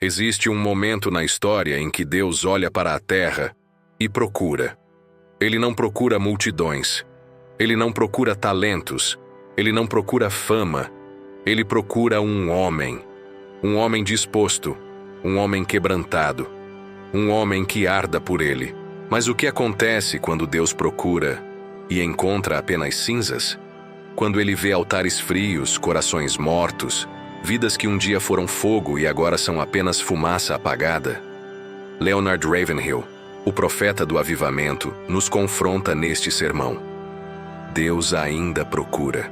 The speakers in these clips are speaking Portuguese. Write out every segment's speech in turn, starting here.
Existe um momento na história em que Deus olha para a terra e procura. Ele não procura multidões. Ele não procura talentos. Ele não procura fama. Ele procura um homem disposto, um homem quebrantado, um homem que arda por ele. Mas o que acontece quando Deus procura e encontra apenas cinzas? Quando ele vê altares frios, corações mortos, vidas que um dia foram fogo e agora são apenas fumaça apagada? Leonard Ravenhill, o profeta do avivamento, nos confronta neste sermão. Deus ainda procura,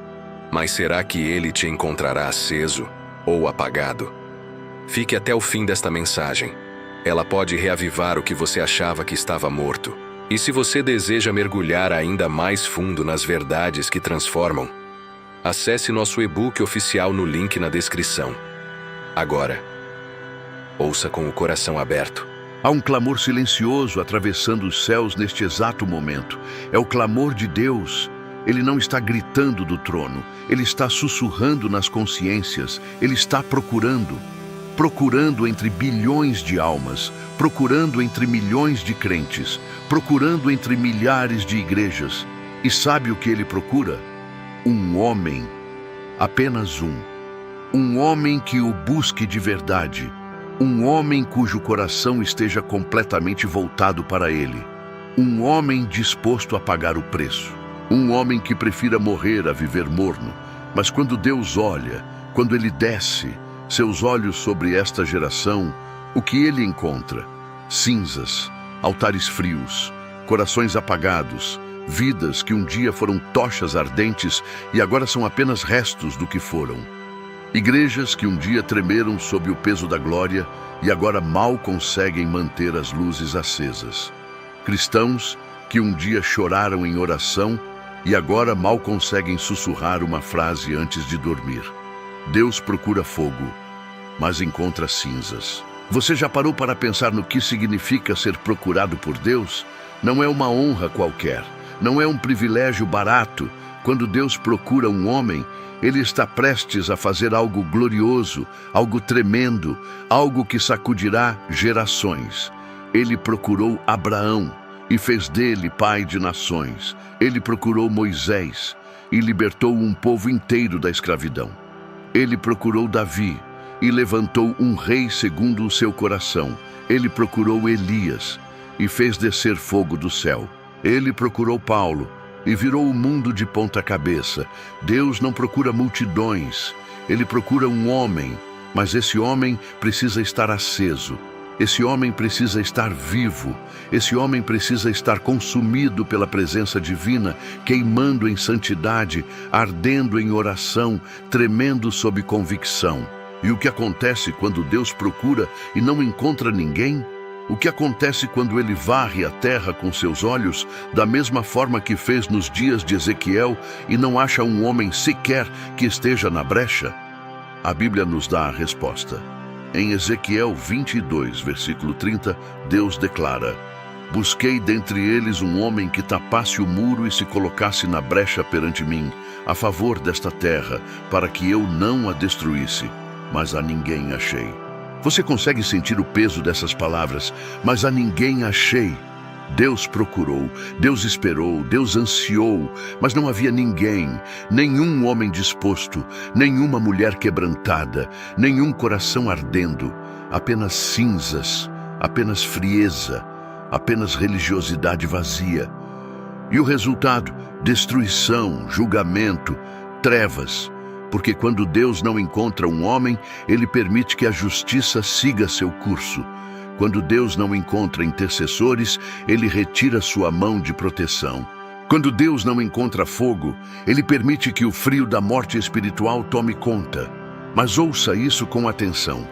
mas será que ele te encontrará aceso ou apagado? Fique até o fim desta mensagem. Ela pode reavivar o que você achava que estava morto. E se você deseja mergulhar ainda mais fundo nas verdades que transformam, acesse nosso e-book oficial no link na descrição. Agora, ouça com o coração aberto. Há um clamor silencioso atravessando os céus neste exato momento. É o clamor de Deus. Ele não está gritando do trono. Ele está sussurrando nas consciências. Ele está procurando entre bilhões de almas, procurando entre milhões de crentes, procurando entre milhares de igrejas. E sabe o que ele procura? Um homem, apenas um. Um homem que o busque de verdade. Um homem cujo coração esteja completamente voltado para ele. Um homem disposto a pagar o preço. Um homem que prefira morrer a viver morno. Mas quando Deus olha, quando ele desce seus olhos sobre esta geração, o que ele encontra? Cinzas, altares frios, corações apagados, vidas que um dia foram tochas ardentes e agora são apenas restos do que foram. Igrejas que um dia tremeram sob o peso da glória e agora mal conseguem manter as luzes acesas. Cristãos que um dia choraram em oração e agora mal conseguem sussurrar uma frase antes de dormir. Deus procura fogo, mas encontra cinzas. Você já parou para pensar no que significa ser procurado por Deus? Não é uma honra qualquer, não é um privilégio barato. Quando Deus procura um homem, ele está prestes a fazer algo glorioso, algo tremendo, algo que sacudirá gerações. Ele procurou Abraão e fez dele pai de nações. Ele procurou Moisés e libertou um povo inteiro da escravidão. Ele procurou Davi e levantou um rei segundo o seu coração. Ele procurou Elias e fez descer fogo do céu. Ele procurou Paulo e virou o mundo de ponta cabeça. Deus não procura multidões, ele procura um homem, mas esse homem precisa estar aceso. Esse homem precisa estar vivo. Esse homem precisa estar consumido pela presença divina, queimando em santidade, ardendo em oração, tremendo sob convicção. E o que acontece quando Deus procura e não encontra ninguém? O que acontece quando ele varre a terra com seus olhos, da mesma forma que fez nos dias de Ezequiel, e não acha um homem sequer que esteja na brecha? A Bíblia nos dá a resposta. Em Ezequiel 22, versículo 30, Deus declara: Busquei dentre eles um homem que tapasse o muro e se colocasse na brecha perante mim, a favor desta terra, para que eu não a destruísse, mas a ninguém achei. Você consegue sentir o peso dessas palavras? Mas a ninguém achei. Deus procurou, Deus esperou, Deus ansiou, mas não havia ninguém, nenhum homem disposto, nenhuma mulher quebrantada, nenhum coração ardendo, apenas cinzas, apenas frieza, apenas religiosidade vazia. E o resultado? Destruição, julgamento, trevas. Porque quando Deus não encontra um homem, ele permite que a justiça siga seu curso. Quando Deus não encontra intercessores, ele retira sua mão de proteção. Quando Deus não encontra fogo, ele permite que o frio da morte espiritual tome conta. Mas ouça isso com atenção.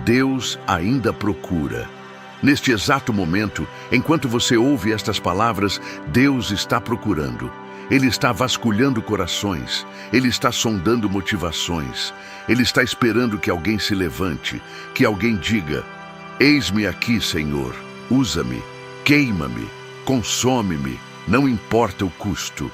Deus ainda procura. Neste exato momento, enquanto você ouve estas palavras, Deus está procurando. Ele está vasculhando corações, ele está sondando motivações, ele está esperando que alguém se levante, que alguém diga: Eis-me aqui, Senhor, usa-me, queima-me, consome-me, não importa o custo.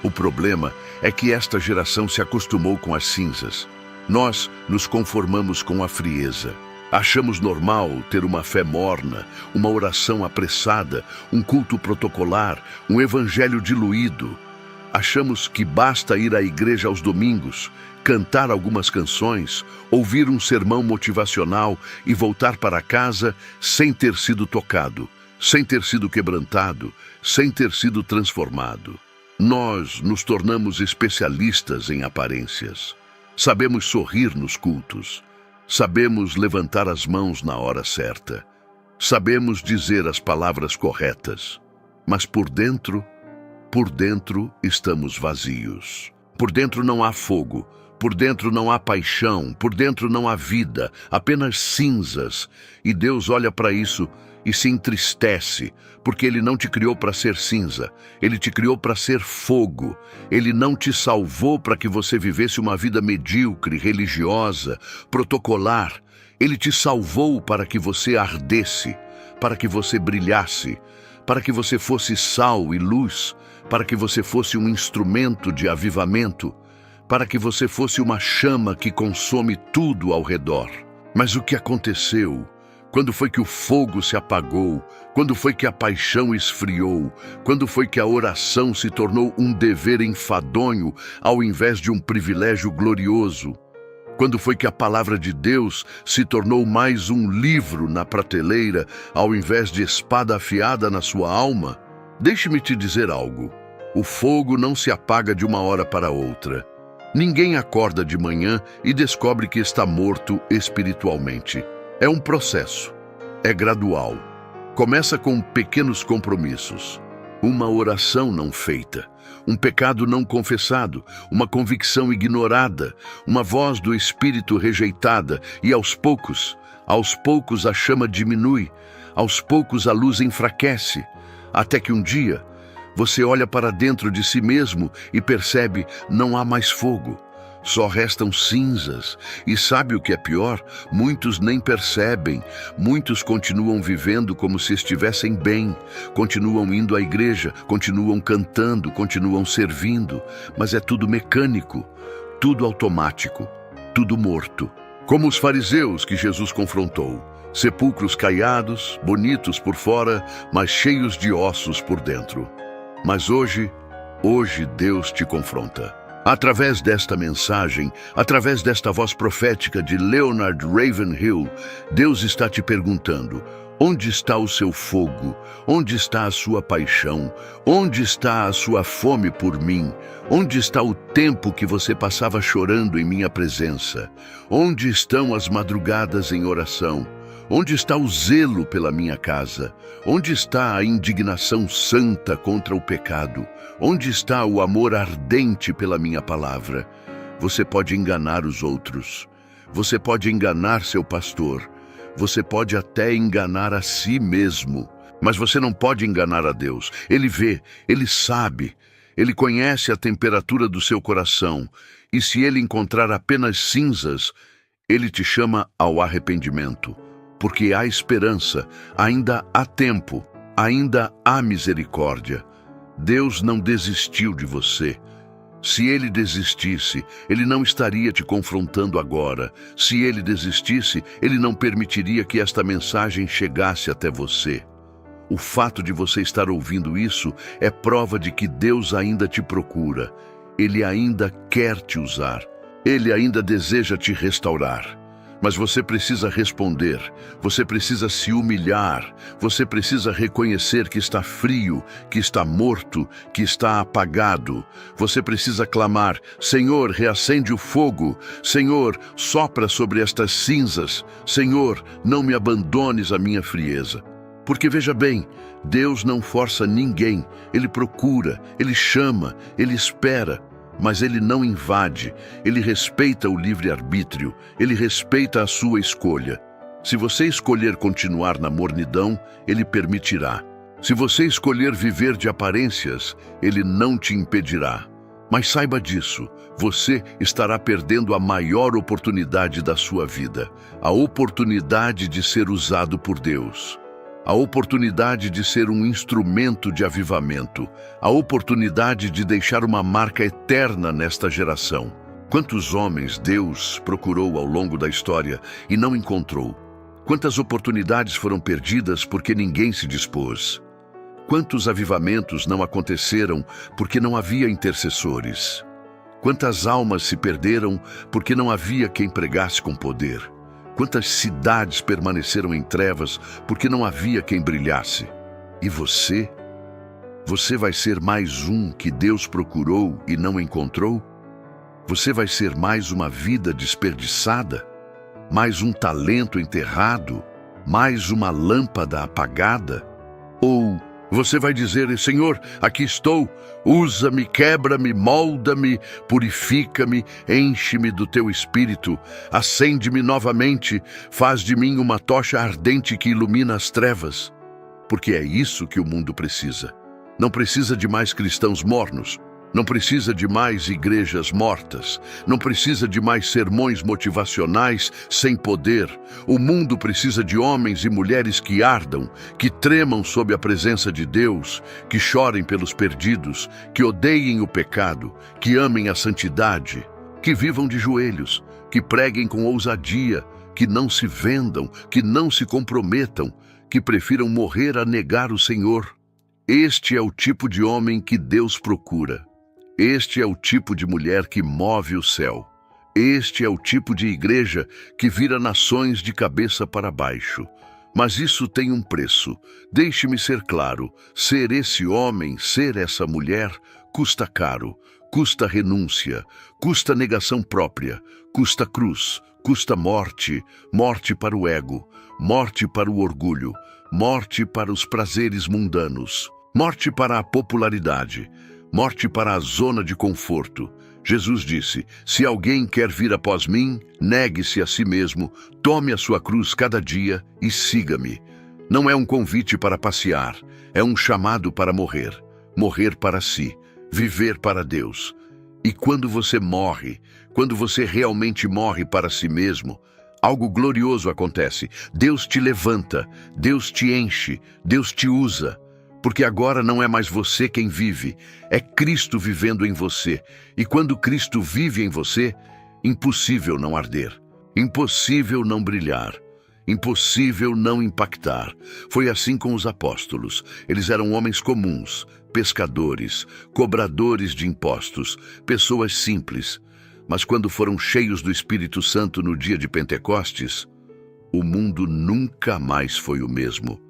O problema é que esta geração se acostumou com as cinzas. Nós nos conformamos com a frieza. Achamos normal ter uma fé morna, uma oração apressada, um culto protocolar, um evangelho diluído. Achamos que basta ir à igreja aos domingos, cantar algumas canções, ouvir um sermão motivacional e voltar para casa sem ter sido tocado, sem ter sido quebrantado, sem ter sido transformado. Nós nos tornamos especialistas em aparências. Sabemos sorrir nos cultos. Sabemos levantar as mãos na hora certa. Sabemos dizer as palavras corretas. Mas por dentro estamos vazios. Por dentro não há fogo. Por dentro não há paixão. Por dentro não há vida. Apenas cinzas. E Deus olha para isso e se entristece, porque Ele não te criou para ser cinza, Ele te criou para ser fogo. Ele não te salvou para que você vivesse uma vida medíocre, religiosa, protocolar. Ele te salvou para que você ardesse, para que você brilhasse, para que você fosse sal e luz, para que você fosse um instrumento de avivamento, para que você fosse uma chama que consome tudo ao redor. Mas o que aconteceu? Quando foi que o fogo se apagou? Quando foi que a paixão esfriou? Quando foi que a oração se tornou um dever enfadonho ao invés de um privilégio glorioso? Quando foi que a palavra de Deus se tornou mais um livro na prateleira ao invés de espada afiada na sua alma? Deixe-me te dizer algo. O fogo não se apaga de uma hora para outra. Ninguém acorda de manhã e descobre que está morto espiritualmente. É um processo, é gradual. Começa com pequenos compromissos, uma oração não feita, um pecado não confessado, uma convicção ignorada, uma voz do Espírito rejeitada e aos poucos a chama diminui, aos poucos a luz enfraquece, até que um dia você olha para dentro de si mesmo e percebe não há mais fogo. Só restam cinzas. E sabe o que é pior? Muitos nem percebem. Muitos continuam vivendo como se estivessem bem. Continuam indo à igreja, continuam cantando, continuam servindo. Mas é tudo mecânico, tudo automático, tudo morto. Como os fariseus que Jesus confrontou. Sepulcros caiados, bonitos por fora, mas cheios de ossos por dentro. Mas hoje Deus te confronta. Através desta mensagem, através desta voz profética de Leonard Ravenhill, Deus está te perguntando: onde está o seu fogo? Onde está a sua paixão? Onde está a sua fome por mim? Onde está o tempo que você passava chorando em minha presença? Onde estão as madrugadas em oração? Onde está o zelo pela minha casa? Onde está a indignação santa contra o pecado? Onde está o amor ardente pela minha palavra? Você pode enganar os outros. Você pode enganar seu pastor. Você pode até enganar a si mesmo. Mas você não pode enganar a Deus. Ele vê, Ele sabe. Ele conhece a temperatura do seu coração. E se Ele encontrar apenas cinzas, Ele te chama ao arrependimento. Porque há esperança, ainda há tempo, ainda há misericórdia. Deus não desistiu de você. Se Ele desistisse, Ele não estaria te confrontando agora. Se Ele desistisse, Ele não permitiria que esta mensagem chegasse até você. O fato de você estar ouvindo isso é prova de que Deus ainda te procura. Ele ainda quer te usar. Ele ainda deseja te restaurar. Mas você precisa responder, você precisa se humilhar, você precisa reconhecer que está frio, que está morto, que está apagado. Você precisa clamar: Senhor, reacende o fogo. Senhor, sopra sobre estas cinzas. Senhor, não me abandones a minha frieza. Porque veja bem, Deus não força ninguém. Ele procura, Ele chama, Ele espera. Mas Ele não invade, Ele respeita o livre-arbítrio, Ele respeita a sua escolha. Se você escolher continuar na mornidão, Ele permitirá. Se você escolher viver de aparências, Ele não te impedirá. Mas saiba disso, você estará perdendo a maior oportunidade da sua vida, a oportunidade de ser usado por Deus. A oportunidade de ser um instrumento de avivamento, a oportunidade de deixar uma marca eterna nesta geração. Quantos homens Deus procurou ao longo da história e não encontrou? Quantas oportunidades foram perdidas porque ninguém se dispôs? Quantos avivamentos não aconteceram porque não havia intercessores? Quantas almas se perderam porque não havia quem pregasse com poder? Quantas cidades permaneceram em trevas porque não havia quem brilhasse? E você? Você vai ser mais um que Deus procurou e não encontrou? Você vai ser mais uma vida desperdiçada? Mais um talento enterrado? Mais uma lâmpada apagada? Ou você vai dizer: Senhor, aqui estou, usa-me, quebra-me, molda-me, purifica-me, enche-me do teu espírito, acende-me novamente, faz de mim uma tocha ardente que ilumina as trevas. Porque é isso que o mundo precisa. Não precisa de mais cristãos mornos. Não precisa de mais igrejas mortas. Não precisa de mais sermões motivacionais sem poder. O mundo precisa de homens e mulheres que ardam, que tremam sob a presença de Deus, que chorem pelos perdidos, que odeiem o pecado, que amem a santidade, que vivam de joelhos, que preguem com ousadia, que não se vendam, que não se comprometam, que prefiram morrer a negar o Senhor. Este é o tipo de homem que Deus procura. Este é o tipo de mulher que move o céu. Este é o tipo de igreja que vira nações de cabeça para baixo. Mas isso tem um preço. Deixe-me ser claro. Ser esse homem, ser essa mulher, custa caro. Custa renúncia. Custa negação própria. Custa cruz. Custa morte. Morte para o ego. Morte para o orgulho. Morte para os prazeres mundanos. Morte para a popularidade. Morte para a zona de conforto. Jesus disse: se alguém quer vir após mim, negue-se a si mesmo, tome a sua cruz cada dia e siga-me. Não é um convite para passear, é um chamado para morrer. Morrer para si, viver para Deus. E quando você morre, quando você realmente morre para si mesmo, algo glorioso acontece. Deus te levanta, Deus te enche, Deus te usa. Porque agora não é mais você quem vive, é Cristo vivendo em você. E quando Cristo vive em você, impossível não arder, impossível não brilhar, impossível não impactar. Foi assim com os apóstolos. Eles eram homens comuns, pescadores, cobradores de impostos, pessoas simples. Mas quando foram cheios do Espírito Santo no dia de Pentecostes, o mundo nunca mais foi o mesmo.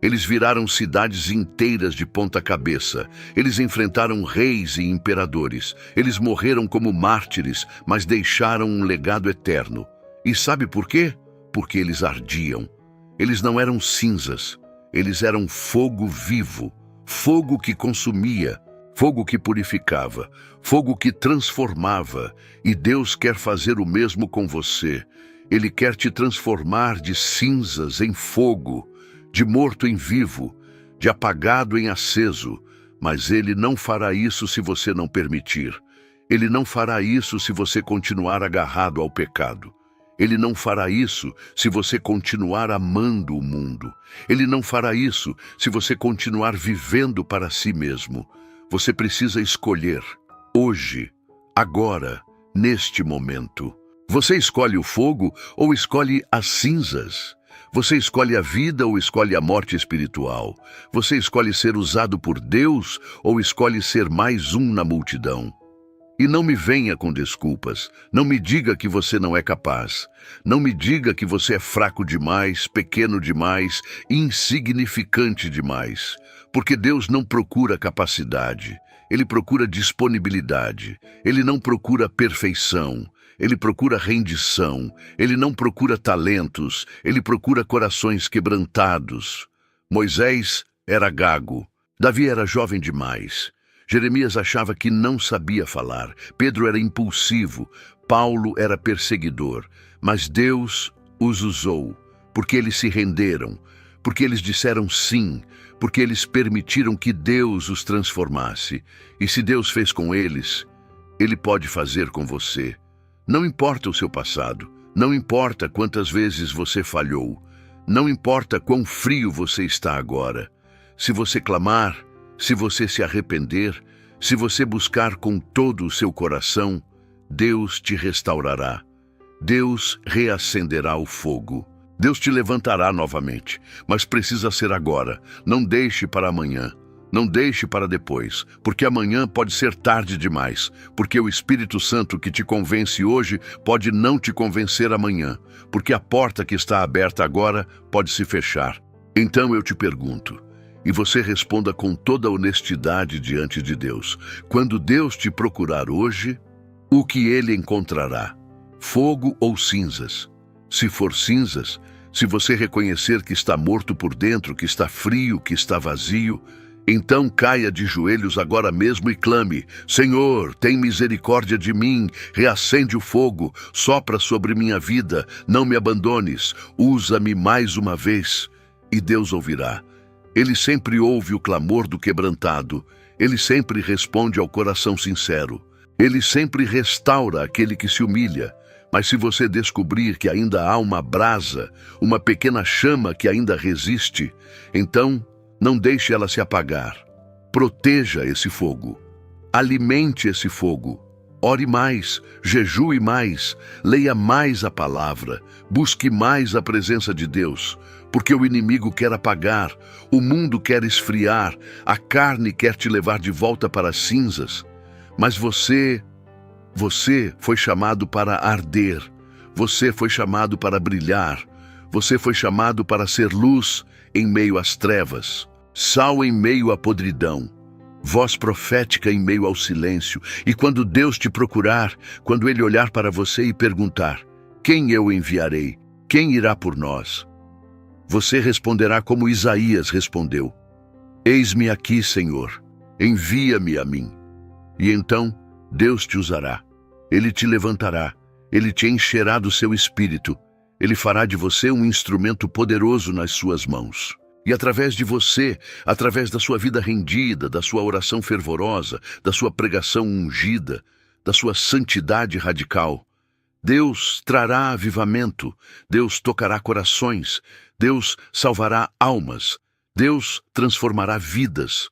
Eles viraram cidades inteiras de ponta cabeça. Eles enfrentaram reis e imperadores. Eles morreram como mártires, mas deixaram um legado eterno. E sabe por quê? Porque eles ardiam. Eles não eram cinzas. Eles eram fogo vivo. Fogo que consumia. Fogo que purificava. Fogo que transformava. E Deus quer fazer o mesmo com você. Ele quer te transformar de cinzas em fogo, de morto em vivo, de apagado em aceso, mas Ele não fará isso se você não permitir. Ele não fará isso se você continuar agarrado ao pecado. Ele não fará isso se você continuar amando o mundo. Ele não fará isso se você continuar vivendo para si mesmo. Você precisa escolher, hoje, agora, neste momento. Você escolhe o fogo ou escolhe as cinzas? Você escolhe a vida ou escolhe a morte espiritual? Você escolhe ser usado por Deus ou escolhe ser mais um na multidão? E não me venha com desculpas. Não me diga que você não é capaz. Não me diga que você é fraco demais, pequeno demais, insignificante demais. Porque Deus não procura capacidade. Ele procura disponibilidade. Ele não procura perfeição. Ele procura rendição, ele não procura talentos, ele procura corações quebrantados. Moisés era gago, Davi era jovem demais, Jeremias achava que não sabia falar, Pedro era impulsivo, Paulo era perseguidor, mas Deus os usou, porque eles se renderam, porque eles disseram sim, porque eles permitiram que Deus os transformasse. E se Deus fez com eles, Ele pode fazer com você. Não importa o seu passado, não importa quantas vezes você falhou, não importa quão frio você está agora. Se você clamar, se você se arrepender, se você buscar com todo o seu coração, Deus te restaurará. Deus reacenderá o fogo. Deus te levantará novamente, mas precisa ser agora. Não deixe para amanhã. Não deixe para depois, porque amanhã pode ser tarde demais, porque o Espírito Santo que te convence hoje pode não te convencer amanhã, porque a porta que está aberta agora pode se fechar. Então eu te pergunto, e você responda com toda honestidade diante de Deus: quando Deus te procurar hoje, o que ele encontrará? Fogo ou cinzas? Se for cinzas, se você reconhecer que está morto por dentro, que está frio, que está vazio, então caia de joelhos agora mesmo e clame: Senhor, tem misericórdia de mim, reacende o fogo, sopra sobre minha vida, não me abandones, usa-me mais uma vez. E Deus ouvirá. Ele sempre ouve o clamor do quebrantado, ele sempre responde ao coração sincero, ele sempre restaura aquele que se humilha. Mas se você descobrir que ainda há uma brasa, uma pequena chama que ainda resiste, então não deixe ela se apagar. Proteja esse fogo. Alimente esse fogo. Ore mais, jejue mais, leia mais a palavra, busque mais a presença de Deus, porque o inimigo quer apagar, o mundo quer esfriar, a carne quer te levar de volta para as cinzas. Mas você foi chamado para arder, você foi chamado para brilhar, você foi chamado para ser luz em meio às trevas, sal em meio à podridão, voz profética em meio ao silêncio. E quando Deus te procurar, quando Ele olhar para você e perguntar: quem eu enviarei? Quem irá por nós? Você responderá como Isaías respondeu: eis-me aqui, Senhor, envia-me a mim. E então Deus te usará, Ele te levantará, Ele te encherá do seu espírito, Ele fará de você um instrumento poderoso nas suas mãos. E através de você, através da sua vida rendida, da sua oração fervorosa, da sua pregação ungida, da sua santidade radical, Deus trará avivamento, Deus tocará corações, Deus salvará almas, Deus transformará vidas.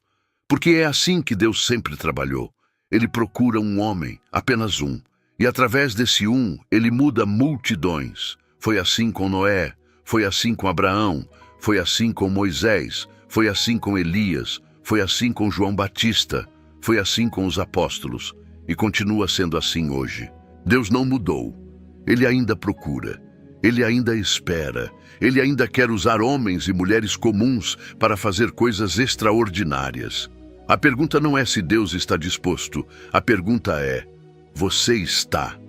Porque é assim que Deus sempre trabalhou. Ele procura um homem, apenas um, e através desse um, ele muda multidões. Foi assim com Noé, foi assim com Abraão, foi assim com Moisés, foi assim com Elias, foi assim com João Batista, foi assim com os apóstolos, e continua sendo assim hoje. Deus não mudou. Ele ainda procura, ele ainda espera, ele ainda quer usar homens e mulheres comuns para fazer coisas extraordinárias. A pergunta não é se Deus está disposto, a pergunta é: você está?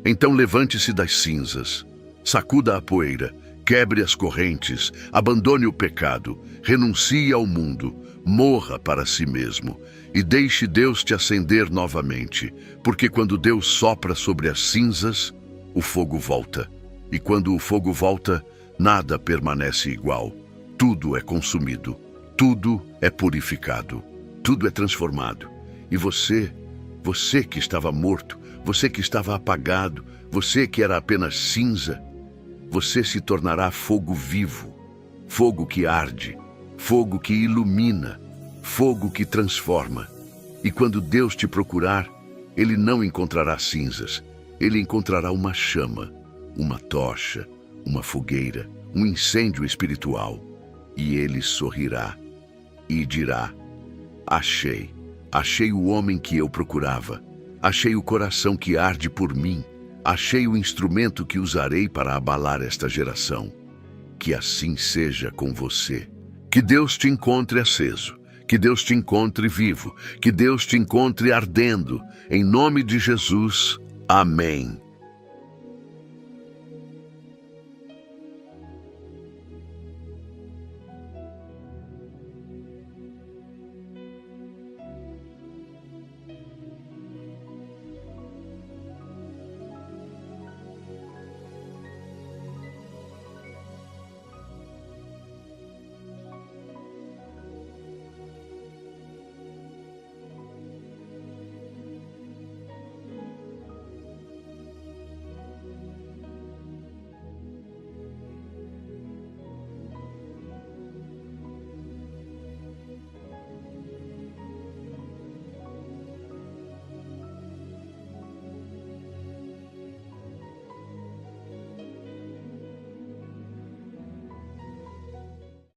Então levante-se das cinzas, sacuda a poeira, quebre as correntes, abandone o pecado, renuncie ao mundo, morra para si mesmo e deixe Deus te acender novamente, porque quando Deus sopra sobre as cinzas, o fogo volta. E quando o fogo volta, nada permanece igual. Tudo é consumido, tudo é purificado, tudo é transformado. E você que estava morto, você que estava apagado, você que era apenas cinza, você se tornará fogo vivo, fogo que arde, fogo que ilumina, fogo que transforma. E quando Deus te procurar, Ele não encontrará cinzas, Ele encontrará uma chama, uma tocha, uma fogueira, um incêndio espiritual. E Ele sorrirá e dirá: achei o homem que eu procurava, achei o coração que arde por mim, achei o instrumento que usarei para abalar esta geração. Que assim seja com você. Que Deus te encontre aceso, que Deus te encontre vivo, que Deus te encontre ardendo. Em nome de Jesus, amém.